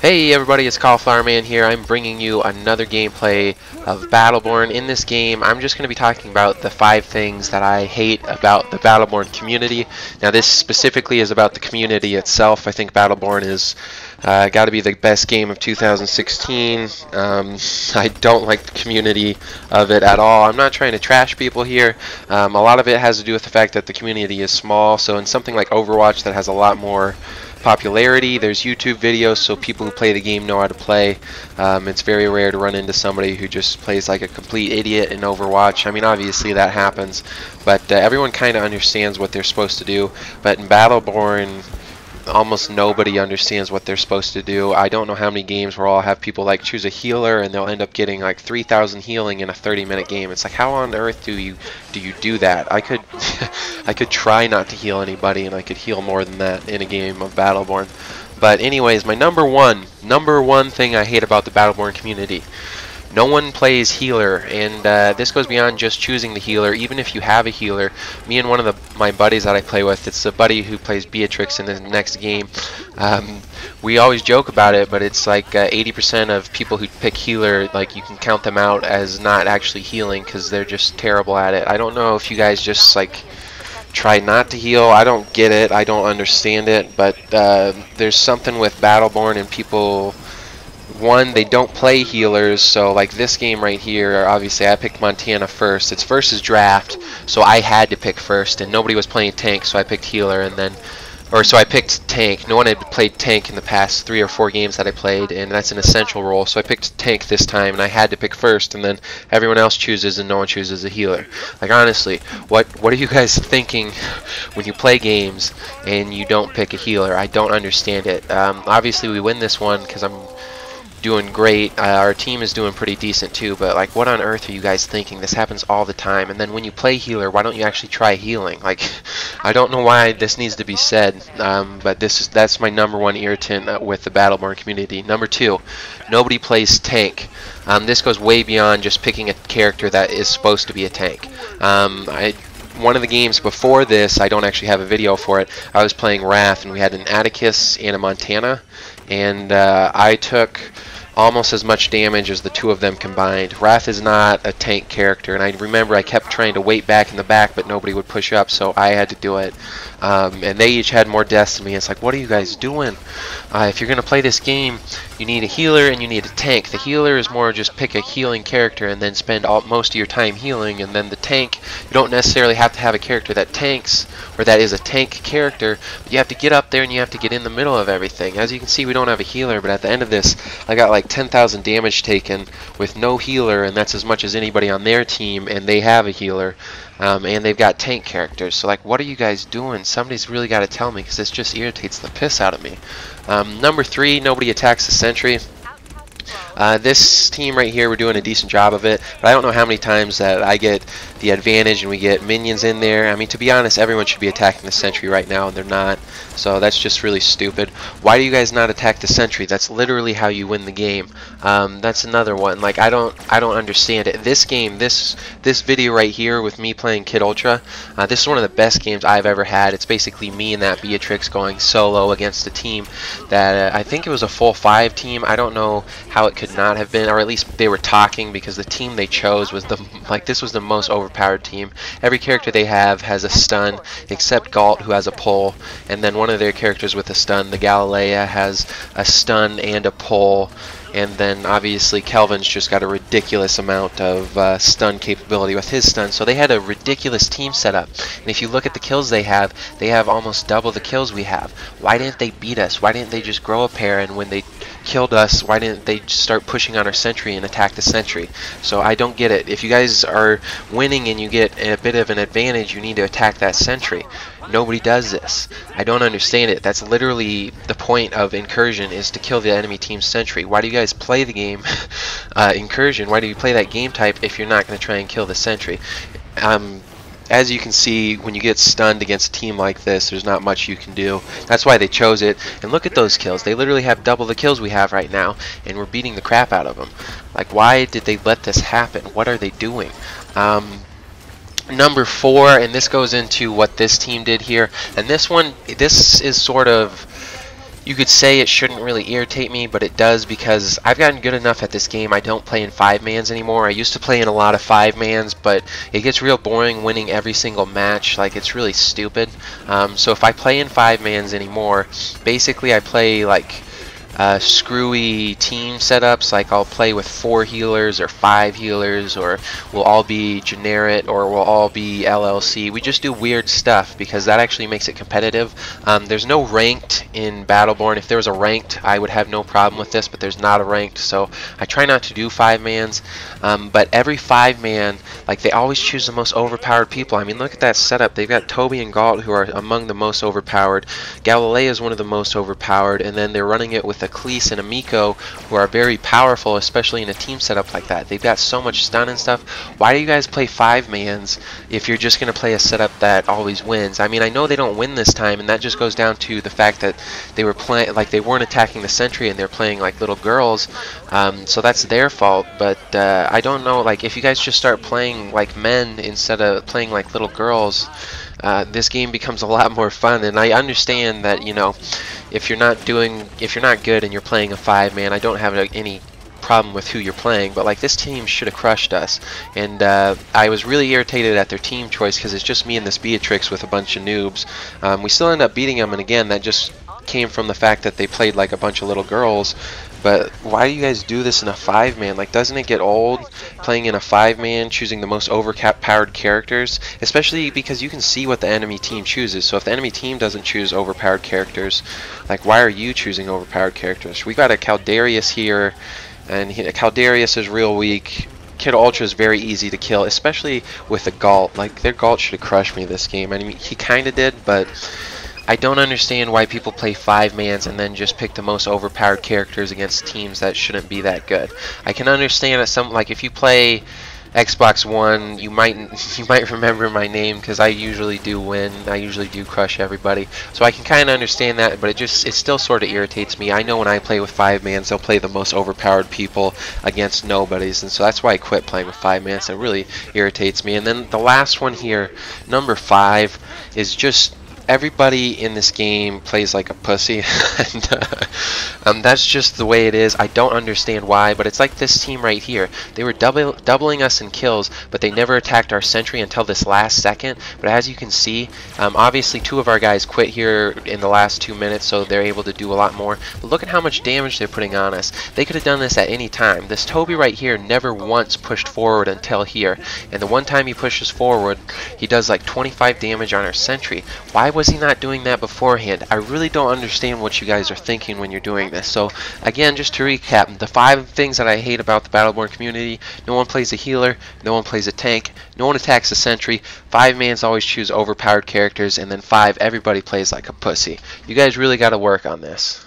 Hey everybody, it's Cauliflower Man here. I'm bringing you another gameplay of Battleborn. In this game, I'm just going to be talking about the 5 things that I hate about the Battleborn community. Now this specifically is about the community itself. I think Battleborn is got to be the best game of 2016. I don't like the community of it at all. I'm not trying to trash people here. A lot of it has to do with the fact that the community is small. So in something like Overwatch that has a lot more popularity, there's YouTube videos, so people who play the game know how to play. It's very rare to run into somebody who just plays like a complete idiot in Overwatch. I mean, obviously that happens, but everyone kind of understands what they're supposed to do. But in Battleborn, almost nobody understands what they're supposed to do. I don't know how many games where I'll have people like choose a healer and they'll end up getting like 3,000 healing in a 30-minute game. It's like, how on earth do you do that? I could I could try not to heal anybody and I could heal more than that in a game of Battleborn. But anyways, my number one thing I hate about the Battleborn community: no one plays healer, and this goes beyond just choosing the healer. Even if you have a healer, me and one of my buddies that I play with, it's a buddy who plays Beatrix in the next game, we always joke about it, but it's like 80% of people who pick healer, like, you can count them out as not actually healing because they're just terrible at it. I don't know if you guys just like try not to heal. I don't get it. I don't understand it, but there's something with Battleborn and people. One, they don't play healers, so like this game right here, obviously I picked Montana first. It's versus draft, so I had to pick first, and nobody was playing tank, so I picked healer, and then, so I picked tank. No one had played tank in the past 3 or 4 games that I played, and that's an essential role, so I picked tank this time, and I had to pick first, and then everyone else chooses, and no one chooses a healer. Like, honestly, what are you guys thinking when you play games and you don't pick a healer? I don't understand it. Obviously we win this one because I'm doing great. Our team is doing pretty decent too, but like, what on earth are you guys thinking? This happens all the time. And then when you play healer, why don't you actually try healing? Like, I don't know why this needs to be said, but that's my number 1 irritant with the Battleborn community. Number 2, nobody plays tank. This goes way beyond just picking a character that is supposed to be a tank. One of the games before this, I don't actually have a video for it, I was playing Wrath, and we had an Atticus and a Montana, and I took almost as much damage as the 2 of them combined. Wrath is not a tank character, and I remember I kept trying to wait back in the back, but nobody would push up, so I had to do it. And they each had more deaths than me. It's like, what are you guys doing? If you're going to play this game, you need a healer and you need a tank. The healer is more just pick a healing character and then spend most of your time healing, and then the tank, you don't necessarily have to have a character that tanks, or that is a tank character, but you have to get up there and you have to get in the middle of everything. As you can see, we don't have a healer, but at the end of this, I got like 10,000 damage taken with no healer, and that's as much as anybody on their team, and they have a healer. And they've got tank characters, so like, what are you guys doing? Somebody's really got to tell me, because this just irritates the piss out of me. Number 3, nobody attacks the sentry. This team right here, we're doing a decent job of it, but I don't know how many times that I get the advantage and we get minions in there. I mean, to be honest, everyone should be attacking the sentry right now, and they're not, so that's just really stupid. Why do you guys not attack the sentry? That's literally how you win the game. That's another one. Like, I don't understand it. This game, this video right here with me playing Kid Ultra, this is one of the best games I've ever had. It's basically me and that Beatrix going solo against a team that I think it was a full 5 team. I don't know how it could not have been, or at least they were talking, because the team they chose was this was the most overpowered team. Every character they have has a stun except Galt, who has a pull, and then one of their characters with a stun, the Galilea, has a stun and a pull, and then obviously Kelvin's just got a ridiculous amount of stun capability with his stun. So they had a ridiculous team setup, and if you look at the kills they have almost double the kills we have. Why didn't they beat us? Why didn't they just grow a pair, and when they killed us, why didn't they just start pushing on our sentry and attack the sentry? So I don't get it. If you guys are winning and you get a bit of an advantage, you need to attack that sentry. Nobody does this. I don't understand it. That's literally the point of incursion, is to kill the enemy team's sentry. Why do you guys play the game incursion? Why do you play that game type if you're not going to try and kill the sentry? As you can see, when you get stunned against a team like this, there's not much you can do. That's why they chose it. And look at those kills. They literally have double the kills we have right now, and we're beating the crap out of them. Like, why did they let this happen? What are they doing? Number 4, and this goes into what this team did here. And this one, this is sort of, You could say it shouldn't really irritate me, but it does, because I've gotten good enough at this game. I don't play in 5-mans anymore. I used to play in a lot of 5-mans, but it gets real boring winning every single match. Like, it's really stupid. So if I play in 5-mans anymore, basically I play like screwy team setups. Like, I'll play with 4 healers or 5 healers, or we'll all be generic, or we'll all be LLC. We just do weird stuff because that actually makes it competitive. There's no ranked in Battleborn. If there was a ranked, I would have no problem with this, but there's not a ranked, so I try not to do 5-mans. But every 5-man, like, they always choose the most overpowered people. I mean, look at that setup. They've got Toby and Galt, who are among the most overpowered. Galilea is one of the most overpowered, and then they're running it with a Khalees and a Miko, who are very powerful, especially in a team setup like that. They've got so much stun and stuff. Why do you guys play 5-mans if you're just going to play a setup that always wins? I mean, I know they don't win this time, and that just goes down to the fact that they were playing, like, they weren't attacking the sentry, and they're playing like little girls, so that's their fault. But I don't know, like, if you guys just start playing like men instead of playing like little girls, this game becomes a lot more fun. And I understand that, you know, if you're not good and you're playing a 5-man, I don't have any problem with who you're playing, but like, this team should have crushed us. And I was really irritated at their team choice, because it's just me and this Beatrix with a bunch of noobs. We still end up beating them, and again, that just came from the fact that they played like a bunch of little girls. But why do you guys do this in a 5-man? Like, doesn't it get old playing in a 5-man, choosing the most overpowered characters? Especially because you can see what the enemy team chooses. So if the enemy team doesn't choose overpowered characters, like, why are you choosing overpowered characters? We got a Caldarius here, and Caldarius is real weak. Kid Ultra is very easy to kill, especially with the Galt. Like, their Galt should have crushed me this game. I mean, he kind of did, but I don't understand why people play 5-mans and then just pick the most overpowered characters against teams that shouldn't be that good. I can understand that some, like, if you play Xbox One, you might remember my name, because I usually do win. I usually do crush everybody, so I can kind of understand that. But it still sort of irritates me. I know when I play with 5-mans, they'll play the most overpowered people against nobodies, and so that's why I quit playing with 5-mans. It really irritates me. And then the last one here, number 5, is just everybody in this game plays like a pussy. And that's just the way it is. I don't understand why, but it's like this team right here. They were doubling us in kills, but they never attacked our sentry until this last second. But as you can see, obviously 2 of our guys quit here in the last 2 minutes, so they're able to do a lot more. But look at how much damage they're putting on us. They could have done this at any time. This Toby right here never once pushed forward until here, and the one time he pushes forward, he does like 25 damage on our sentry. Why was he not doing that beforehand? I really don't understand what you guys are thinking when you're doing this. So again, just to recap, the 5 things that I hate about the Battleborn community: no one plays a healer, no one plays a tank, no one attacks the sentry, 5-mans always choose overpowered characters, and then 5, everybody plays like a pussy. You guys really got to work on this.